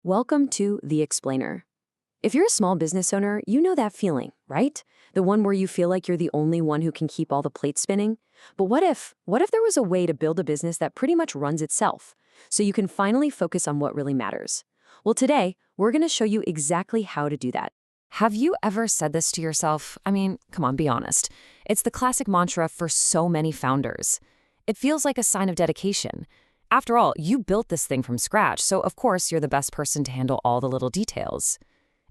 Welcome to The Explainer. If you're a small business owner, you know that feeling, right? The one where you feel like you're the only one who can keep all the plates spinning. But what if there was a way to build a business that pretty much runs itself, so you can finally focus on what really matters? Well, today, we're going to show you exactly how to do that. Have you ever said this to yourself? I mean, come on, be honest. It's the classic mantra for so many founders. It feels like a sign of dedication. After all, you built this thing from scratch, so of course you're the best person to handle all the little details.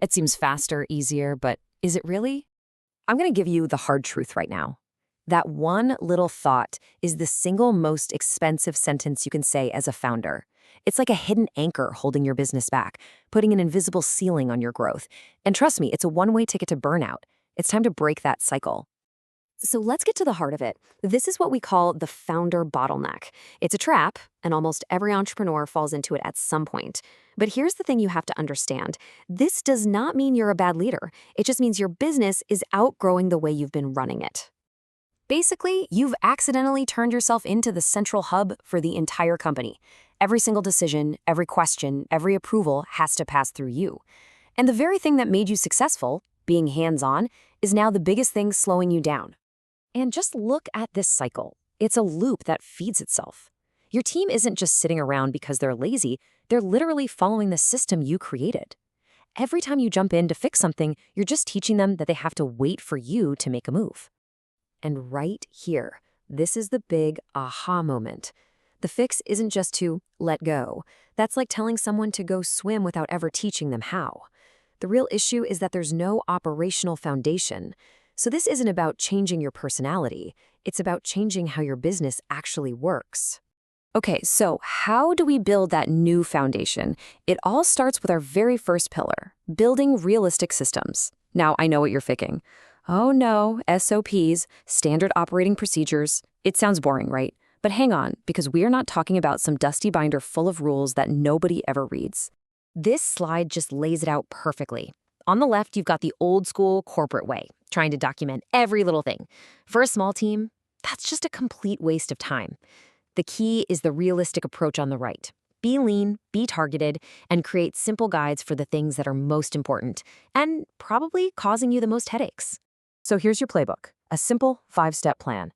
It seems faster, easier, but is it really? I'm going to give you the hard truth right now. That one little thought is the single most expensive sentence you can say as a founder. It's like a hidden anchor holding your business back, putting an invisible ceiling on your growth. And trust me, it's a one-way ticket to burnout. It's time to break that cycle. So let's get to the heart of it. This is what we call the founder bottleneck. It's a trap, and almost every entrepreneur falls into it at some point. But here's the thing you have to understand. This does not mean you're a bad leader. It just means your business is outgrowing the way you've been running it. Basically, you've accidentally turned yourself into the central hub for the entire company. Every single decision, every question, every approval has to pass through you. And the very thing that made you successful, being hands-on, is now the biggest thing slowing you down. And just look at this cycle. It's a loop that feeds itself. Your team isn't just sitting around because they're lazy, they're literally following the system you created. Every time you jump in to fix something, you're just teaching them that they have to wait for you to make a move. And right here, this is the big aha moment. The fix isn't just to let go. That's like telling someone to go swim without ever teaching them how. The real issue is that there's no operational foundation. So this isn't about changing your personality. It's about changing how your business actually works. Okay, so how do we build that new foundation? It all starts with our very first pillar, building realistic systems. Now, I know what you're thinking. Oh no, SOPs, standard operating procedures. It sounds boring, right? But hang on, because we're not talking about some dusty binder full of rules that nobody ever reads. This slide just lays it out perfectly. On the left, you've got the old school corporate way, trying to document every little thing. For a small team, that's just a complete waste of time. The key is the realistic approach on the right. Be lean, be targeted, and create simple guides for the things that are most important and probably causing you the most headaches. So here's your playbook, a simple 5-step plan.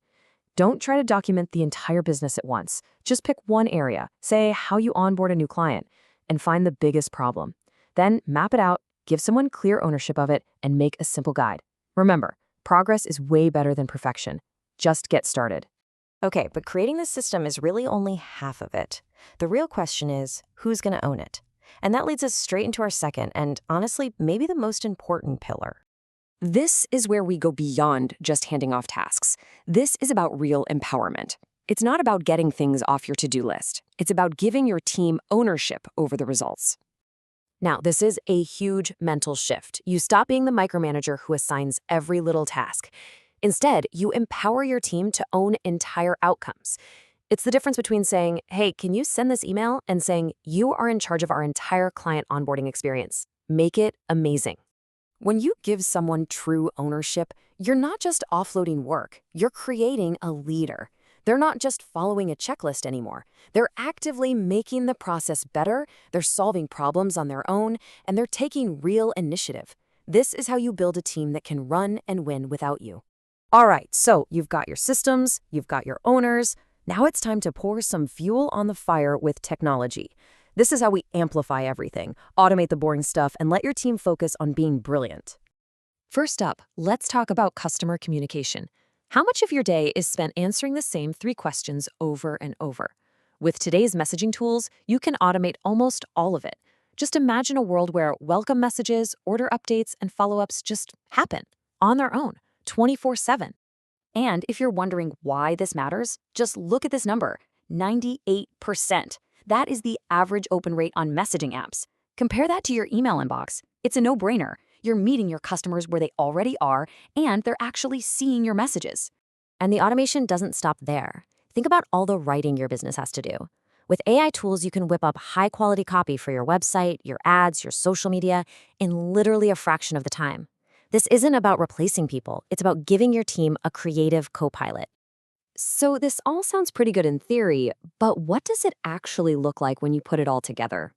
Don't try to document the entire business at once. Just pick one area, say how you onboard a new client, and find the biggest problem. Then map it out, give someone clear ownership of it, and make a simple guide. Remember, progress is way better than perfection. Just get started. Okay, but creating the system is really only half of it. The real question is, who's going to own it? And that leads us straight into our second and, honestly, maybe the most important pillar. This is where we go beyond just handing off tasks. This is about real empowerment. It's not about getting things off your to-do list. It's about giving your team ownership over the results. Now, this is a huge mental shift. You stop being the micromanager who assigns every little task. Instead, you empower your team to own entire outcomes. It's the difference between saying, hey, can you send this email, and saying, you are in charge of our entire client onboarding experience. Make it amazing. When you give someone true ownership, you're not just offloading work, you're creating a leader. They're not just following a checklist anymore. They're actively making the process better, they're solving problems on their own, and they're taking real initiative. This is how you build a team that can run and win without you. All right, so you've got your systems, you've got your owners. Now it's time to pour some fuel on the fire with technology. This is how we amplify everything, automate the boring stuff, and let your team focus on being brilliant. First up, let's talk about customer communication. How much of your day is spent answering the same 3 questions over and over? With today's messaging tools, you can automate almost all of it. Just imagine a world where welcome messages, order updates, and follow-ups just happen on their own, 24/7. And if you're wondering why this matters, just look at this number, 98%. That is the average open rate on messaging apps. Compare that to your email inbox. It's a no-brainer. You're meeting your customers where they already are, and they're actually seeing your messages. And the automation doesn't stop there. Think about all the writing your business has to do. With AI tools, you can whip up high-quality copy for your website, your ads, your social media in literally a fraction of the time. This isn't about replacing people. It's about giving your team a creative co-pilot. So this all sounds pretty good in theory, but what does it actually look like when you put it all together?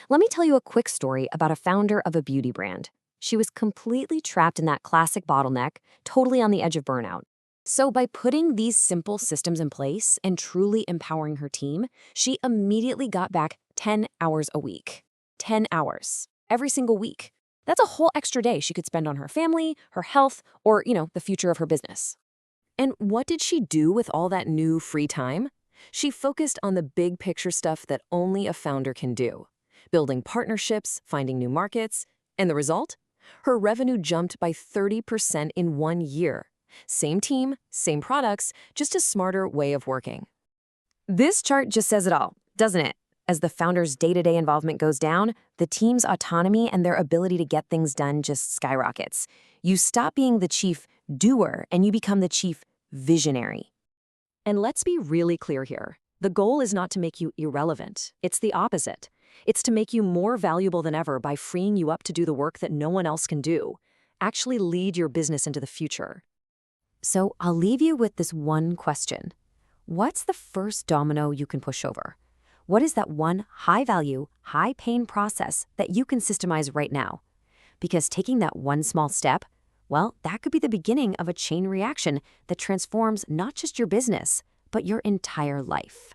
Let me tell you a quick story about a founder of a beauty brand. She was completely trapped in that classic bottleneck, totally on the edge of burnout. So, by putting these simple systems in place and truly empowering her team, she immediately got back 10 hours a week. 10 hours. Every single week. That's a whole extra day she could spend on her family, her health, or, the future of her business. And what did she do with all that new free time? She focused on the big picture stuff that only a founder can do. Building partnerships, finding new markets, and the result? Her revenue jumped by 30% in 1 year. Same team, same products, just a smarter way of working. This chart just says it all, doesn't it? As the founder's day-to-day involvement goes down, the team's autonomy and their ability to get things done just skyrockets. You stop being the chief doer and you become the chief visionary. And let's be really clear here. The goal is not to make you irrelevant. It's the opposite. It's to make you more valuable than ever by freeing you up to do the work that no one else can do. Actually lead your business into the future. So I'll leave you with this one question. What's the first domino you can push over? What is that one high-value, high-pain process that you can systemize right now? Because taking that one small step, well, that could be the beginning of a chain reaction that transforms not just your business, but your entire life.